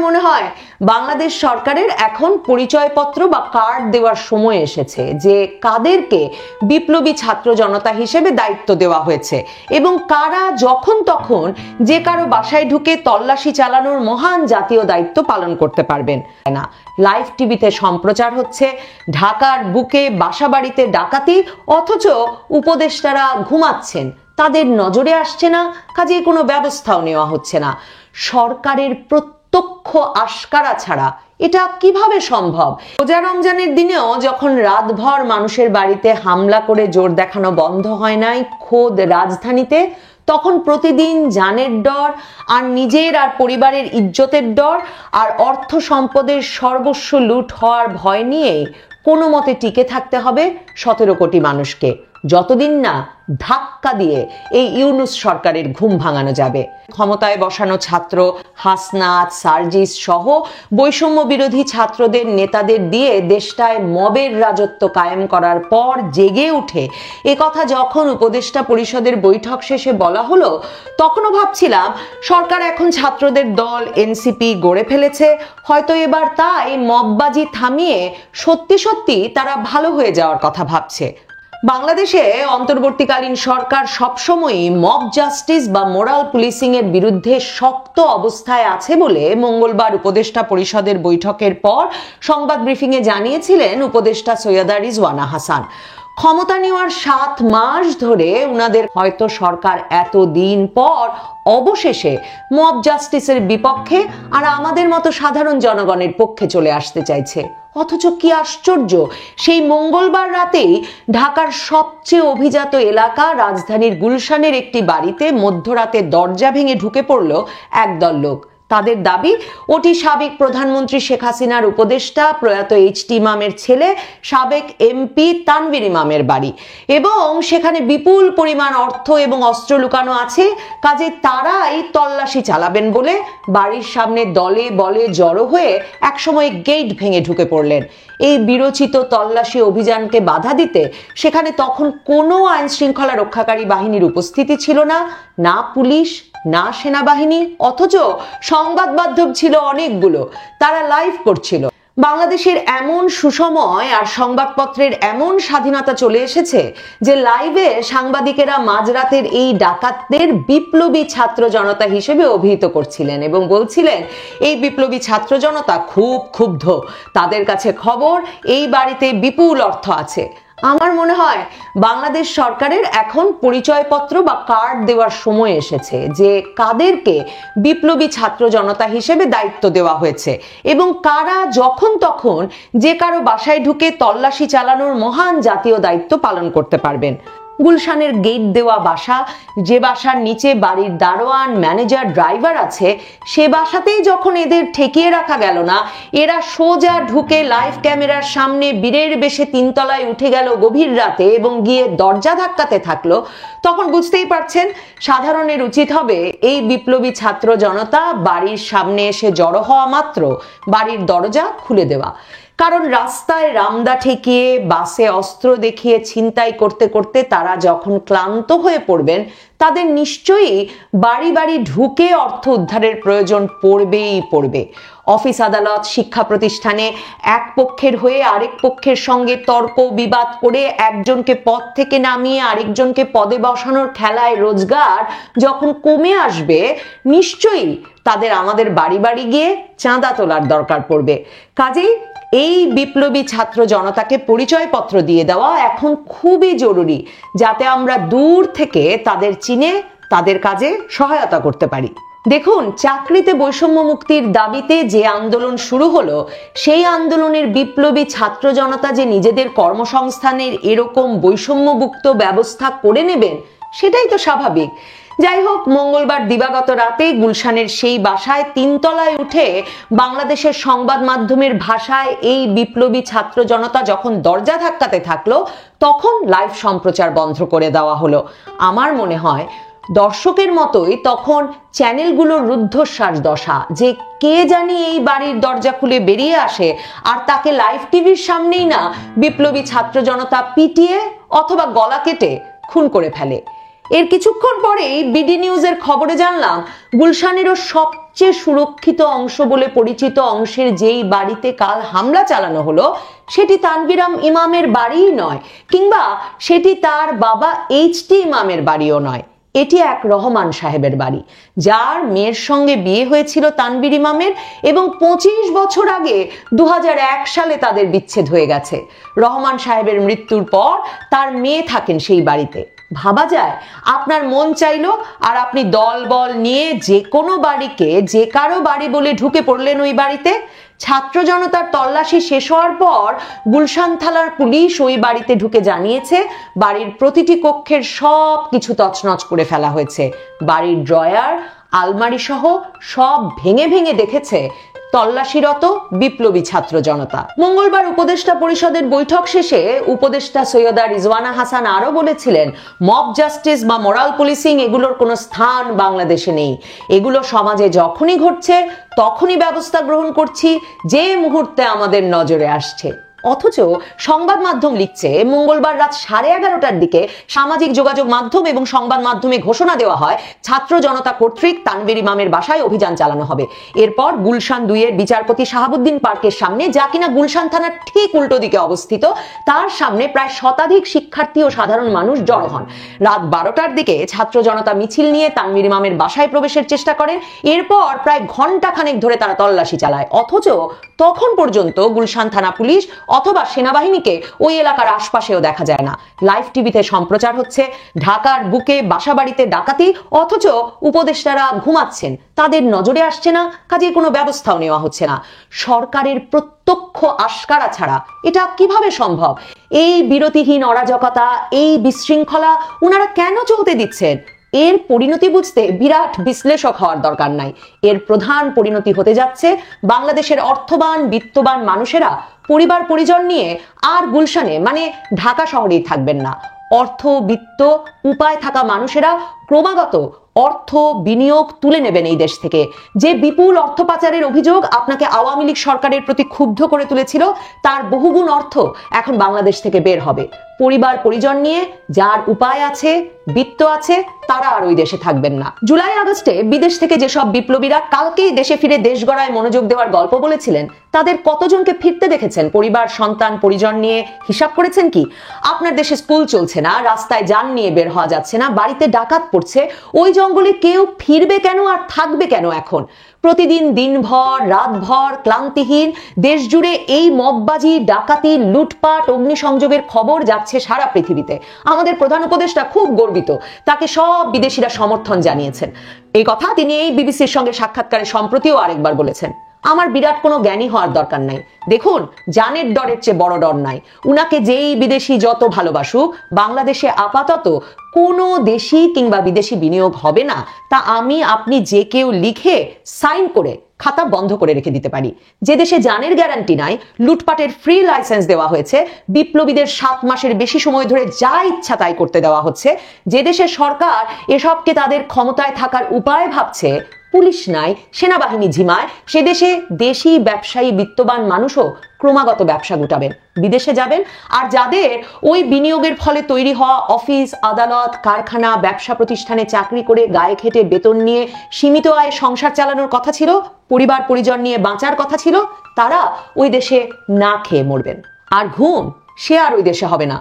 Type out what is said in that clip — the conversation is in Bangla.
মনে হয় বাংলাদেশ সরকারের এখন পরিচয়পত্র বা কার্ড দেওয়ার সময় এসেছে যে কাদেরকে বিপ্লবী ছাত্র জনতা হিসেবে দায়িত্ব দেওয়া হয়েছে এবং কারা যখন তখন যে কারো বাসায় ঢুকে তল্লাশি চালানোর মহান জাতীয় দায়িত্ব পালন করতে পারবেন না। লাইভ টিভিতে সম্প্রচার হচ্ছে ঢাকার বুকে বাসাবাড়িতে ডাকাতি, অথচ উপদেষ্টারা ঘুমাচ্ছেন, তাদের নজরে আসছে না, কাজেই কোনো ব্যবস্থাও নেওয়া হচ্ছে না। সরকারের প্রত্যক্ষ আশকারা ছাড়া এটা কিভাবে সম্ভব? রোজা রমজানের দিনেও যখন রাতভর মানুষের বাড়িতে হামলা করে জোর দেখানো বন্ধ হয় নাই খোদ রাজধানীতে, তখন প্রতিদিন জানের ডর আর নিজের আর পরিবারের ইজ্জতের ডর আর অর্থ সম্পদের সর্বস্ব লুট হওয়ার ভয় নিয়ে কোনো মতে টিকে থাকতে হবে 17 কোটি মানুষকে, যতদিন না ধাক্কা দিয়ে এই ইউনূস সরকারের ঘুম ভাঙানো যাবে। ক্ষমতায় বসানো ছাত্র হাসনাত, সার্জিস সহ বৈষম্য বিরোধী ছাত্রদের নেতাদের দিয়ে দেশটায় মবের রাজত্ব কায়েম করার পর জেগে উঠে একথা যখন উপদেষ্টা পরিষদের বৈঠক শেষে বলা হলো, তখনও ভাবছিলাম সরকার এখন ছাত্রদের দল এনসিপি গড়ে ফেলেছে, হয়তো এবার তাই মববাজি থামিয়ে সত্যি সত্যি তারা ভালো হয়ে যাওয়ার কথা ভাবছে। বাংলাদেশে অন্তর্বর্তীকালীন সরকার সবসময়ই মব জাস্টিস বা মোরাল পুলিশিং এর বিরুদ্ধে শক্ত অবস্থায় আছে বলে মঙ্গলবার উপদেষ্টা পরিষদের বৈঠকের পর সংবাদ ব্রিফিংয়ে জানিয়েছিলেন উপদেষ্টা সৈয়দা রিজওয়ানা হাসান। ক্ষমতা নেওয়ার 7 মাস ধরে উনাদের হয়তো সরকার এতদিন পর অবশেষে মব জাস্টিসের বিপক্ষে আর আমাদের মতো সাধারণ জনগণের পক্ষে চলে আসতে চাইছে। অথচ কি আশ্চর্য, সেই মঙ্গলবার রাতেই ঢাকার সবচেয়ে অভিজাত এলাকা রাজধানীর গুলশানের একটি বাড়িতে মধ্যরাতে দরজা ভেঙে ঢুকে পড়ল একদল লোক। তাদের দাবি ওটি সাবেক প্রধানমন্ত্রী শেখ হাসিনার উপদেষ্টা প্রয়াত এইচ.টি. ইমামের ছেলে সাবেক এমপি তানভীর ইমামের বাড়ি এবং সেখানে বিপুল পরিমাণ অর্থ এবং অস্ত্র লুকানো আছে, কাজে তারাই তল্লাশি চালাবেন বলে বাড়ির সামনে দলে বলে জড়ো হয়ে একসময় গেট ভেঙে ঢুকে পড়লেন। এই বিরচিত তল্লাশি অভিযানকে বাধা দিতে সেখানে তখন কোনো আইন শৃঙ্খলা রক্ষাকারী বাহিনীর উপস্থিতি ছিল না, না পুলিশ না সেনাবাহিনী, অথচ সংবাদ মাধ্যম ছিল অনেকগুলো, তারা লাইভ করছিল। বাংলাদেশের এমন সুসময় আর সংবাদপত্রের এমন স্বাধীনতা চলে এসেছে যে লাইভে সাংবাদিকেরা মাঝরাতের এই ডাকাতদের বিপ্লবী ছাত্র জনতা হিসেবে অভিহিত করছিলেন এবং বলছিলেন এই বিপ্লবী ছাত্র জনতা খুব ক্ষুব্ধ, তাদের কাছে খবর এই বাড়িতে বিপুল অর্থ আছে। আমার মনে হয় বাংলাদেশ সরকারের এখন পরিচয়পত্র বা কার্ড দেওয়ার সময় এসেছে যে কাদেরকে বিপ্লবী ছাত্র জনতা হিসেবে দায়িত্ব দেওয়া হয়েছে এবং কারা যখন তখন যে কারো বাসায় ঢুকে তল্লাশি চালানোর মহান জাতীয় দায়িত্ব পালন করতে পারবেন। গুলশানের গেট দেওয়া বাসা, যে বাসার নিচে বাড়ির দারোয়ান, ম্যানেজার, ড্রাইভার আছে, সে বাসাতেই যখন এদের ঠেকিয়ে রাখা গেল না, এরা সোজা ঢুকে লাইভ ক্যামেরার সামনে বীরের বেশে 3 তলায় উঠে গেল গভীর রাতে এবং গিয়ে দরজা ধাক্কাতে থাকলো, তখন বুঝতেই পারছেন সাধারণের উচিত হবে এই বিপ্লবী ছাত্র জনতা বাড়ির সামনে এসে জড়ো হওয়া মাত্র বাড়ির দরজা খুলে দেওয়া। কারণ রাস্তায় রামদা ঠেকিয়ে, বাসে অস্ত্র দেখিয়ে ছিনতাই করতে করতে তারা যখন ক্লান্ত হয়ে পড়বেন, তাদের নিশ্চয়ই বাড়ি বাড়ি ঢুকে অর্থ উদ্ধারের প্রয়োজন পড়বেই পড়বে। অফিস আদালত, শিক্ষা প্রতিষ্ঠানে এক পক্ষের হয়ে আরেক পক্ষের সঙ্গে তর্ক বিবাদ করে একজনকে পদ থেকে নামিয়ে আরেকজনকে পদে বসানোর খেলায় রোজগার যখন কমে আসবে, নিশ্চয়ই তাদের আমাদের বাড়ি বাড়ি গিয়ে চাঁদা তোলার দরকার পড়বে। কাজেই এই বিপ্লবী ছাত্র জনতাকে পরিচয়পত্র দিয়ে দেওয়া এখন খুবই জরুরি, যাতে আমরা দূর থেকে তাদের চিনে তাদের কাজে সহায়তা করতে পারি। দেখুন, চাকরিতে বৈষম্য মুক্তির দাবিতে যে আন্দোলন শুরু হলো, সেই আন্দোলনের বিপ্লবী ছাত্র জনতা যে নিজেদের কর্মসংস্থানের এরকম বৈষম্যমুক্ত ব্যবস্থা করে নেবেন, সেটাই তো স্বাভাবিক। যাই হোক, মঙ্গলবার দিবাগত রাতে গুলশানের সেই বাসায় 3 তলায় উঠে বাংলাদেশের সংবাদ মাধ্যমের ভাষায় এই বিপ্লবী ছাত্র জনতা যখন দরজা ধাক্কাতে থাকলো, তখন লাইভ সম্প্রচার বন্ধ করে দেওয়া হলো। আমার মনে হয় দর্শকের মতোই তখন চ্যানেলগুলোর রুদ্ধশ্বাস দশা, যে কে জানি এই বাড়ির দরজা খুলে বেরিয়ে আসে আর তাকে লাইভ টিভির সামনেই না বিপ্লবী ছাত্র জনতা পিটিয়ে অথবা গলা কেটে খুন করে ফেলে। এর কিছুক্ষণ পরেই বিডি নিউজের খবরে জানলাম গুলশানেরও সবচেয়ে সুরক্ষিত অংশ বলে পরিচিত অংশের যেই বাড়িতে কাল হামলা চালানো হলো সেটি তানভীর ইমামের বাড়িই নয়, কিংবা সেটি তার বাবা এইচটি ইমামের বাড়িও নয়। এটি এক রহমান সাহেবের বাড়ি, যার মেয়ের সঙ্গে বিয়ে হয়েছিল তানভীর ইমামের, এবং 25 বছর আগে 2001 সালে তাদের বিচ্ছেদ হয়ে গেছে। রহমান সাহেবের মৃত্যুর পর তার মেয়ে থাকেন সেই বাড়িতে। ভাবা যায়, আপনার মন চাইলো আর আপনি দল বল নিয়ে যে কোনো বাড়িকে যে কারো বাড়ি বলে ঢুকে পড়লেন ওই বাড়িতে। ছাত্র জনতার তল্লাশি শেষ হওয়ার পর গুলশান থানার পুলিশ ওই বাড়িতে ঢুকে জানিয়েছে বাড়ির প্রতিটি কক্ষের সব কিছু তছনছ করে ফেলা হয়েছে। বাড়ির ড্রয়ার, আলমারি সহ সব ভেঙে ভেঙে দেখেছে তল্লাশিরত বিপ্লবী ছাত্র জনতা। মঙ্গলবার উপদেষ্টা পরিষদের বৈঠক শেষে উপদেষ্টা সৈয়দা রিজওয়ানা হাসান আরো বলেছিলেন, মব জাস্টিস বা মোরাল পুলিশিং এগুলোর কোনো স্থান বাংলাদেশে নেই। এগুলো সমাজে যখনই ঘটছে তখনই ব্যবস্থা গ্রহণ করছি, যে মুহূর্তে আমাদের নজরে আসছে। অথচ সংবাদ মাধ্যম লিখছে মঙ্গলবার রাত 11:30টার দিকে সামাজিক যোগাযোগ মাধ্যম এবং সংবাদ মাধ্যমে ঘোষণা দেওয়া হয় ছাত্র জনতা কর্তৃক তানভীর ইমামের বাসায় অভিযান চালানো হবে। এরপর গুলশান 2-এর বিচারপতি শাহাবুদ্দিন পার্কের সামনে, যা কিনা গুলশান থানার ঠিক উল্টো দিকে অবস্থিত, তার সামনে প্রায় শতাধিক শিক্ষার্থী ও সাধারণ মানুষ জড়ো হন। রাত 12টার দিকে ছাত্র জনতা মিছিল নিয়ে তানভীর ইমামের বাসায় প্রবেশের চেষ্টা করেন। এরপর প্রায় ঘন্টাখানেক ধরে তারা তল্লাশি চালায়। অথচ তখন পর্যন্ত গুলশান থানা পুলিশ অথবা সেনাবাহিনীকে ওই এলাকার আশপাশেও দেখা যায় না। লাইভ টিভিতে সম্প্রচার হচ্ছে ঢাকার বুকে বাসাবাড়িতে ডাকাতি, অথচ উপদেষ্টারা ঘুমাচ্ছেন, তাদের নজরে আসছে না, কাজে কোনো ব্যবস্থাও নেওয়া হচ্ছে না। সরকারের প্রত্যক্ষ আশকারা ছাড়া এটা কিভাবে সম্ভব? এই বিরতিহীন অরাজকতা, এই বিশৃঙ্খলা উনারা কেন চলতে দিচ্ছেন? এর পরিণতি বুঝতে বিরাট বিশ্লেষক হওয়ার দরকার নাই। এর প্রধান পরিণতি হতে যাচ্ছে বাংলাদেশের অর্থবান বিত্তবান মানুষেরা পরিবার পরিজন নিয়ে আর গুলশানে মানে ঢাকা শহরেই থাকবেন না। অর্থ বিত্ত উপায় থাকা মানুষেরা ক্রমাগত অর্থ বিনিয়োগ তুলে নেবেন এই দেশ থেকে। যে বিপুল অর্থ পাচারের অভিযোগ আপনাকে আওয়ামী লীগ সরকারের প্রতি ক্ষুব্ধ করে তুলেছিল, তার বহুগুণ অর্থ এখন বাংলাদেশ থেকে বের হবে। পরিবার পরিজন নিয়ে যার উপায় আছে, বিত্ত আছে, তারা আর ওই দেশে থাকবেন না। জুলাই আগস্টে বিদেশ থেকে যেসব বিপ্লবীরা কালকেই দেশে ফিরে দেশ গড়ায় মনোযোগ দেওয়ার গল্প বলেছিলেন, তাদের কতজনকে ফিরতে দেখেছেন? পরিবার সন্তান পরিজন নিয়ে হিসাব করেছেন কি? আপনার দেশে স্কুল চলছে না, রাস্তায় যান নিয়ে বের হওয়া যাচ্ছে না, বাড়িতে ডাকাত পড়ছে, ওই জঙ্গলে কেউ ফিরবে কেন আর থাকবে কেন? এখন প্রতিদিন দিনভর রাতভর ক্লান্তিহীন দেশ জুড়ে এই মববাজি, ডাকাতি, লুটপাট, অগ্নিসংযোগের খবর যাচ্ছে সারা পৃথিবীতে। আমাদের প্রধান উপদেষ্টা খুব গর্বিত, তাকে সব বিদেশিরা সমর্থন জানিয়েছেন। এই কথা তিনি এই বিবিসির সঙ্গে সাক্ষাৎকারে সম্প্রতিও আরেকবার বলেছেন। আমার বিরাট কোনো জ্ঞানী হওয়ার দরকার নাই। দেখুন, জানের ডরের চেয়ে বড় ডর নাই। উনাকে যেই বিদেশি যত ভালোবাসুক, বাংলাদেশে আপাতত কোনো দেশি কিংবা বিদেশি বিনিয়োগ হবে না, তা আমি আপনি যে কেউ লিখে সাইন করে খাতা বন্ধ করে রেখে দিতে পারি। যে দেশে জানের গ্যারান্টি নাই, লুটপাটের ফ্রি লাইসেন্স দেওয়া হয়েছে, বিপ্লবীদের 7 মাসের বেশি সময় ধরে যা ইচ্ছা তাই করতে দেওয়া হচ্ছে, যে দেশে সরকার এসবকে তাদের ক্ষমতায় থাকার উপায় ভাবছে, পুলিশ নাই, সেনাবাহিনী ঝিমায়, সে দেশে দেশি ব্যবসায়ী বিত্তবান মানুষও ক্রমাগত ব্যবসা গুটাবেন, বিদেশে যাবেন। আর যাদের ওই বিনিয়োগের ফলে তৈরি হওয়া অফিস, আদালত, কারখানা, ব্যবসা প্রতিষ্ঠানে চাকরি করে গায়ে খেটে বেতন নিয়ে সীমিত আয়ে সংসার চালানোর কথা ছিল, পরিবার পরিজন নিয়ে বাঁচার কথা ছিল, তারা ওই দেশে না খেয়ে মরবেন। আর ঘুম, সে আর ওই দেশে হবে না।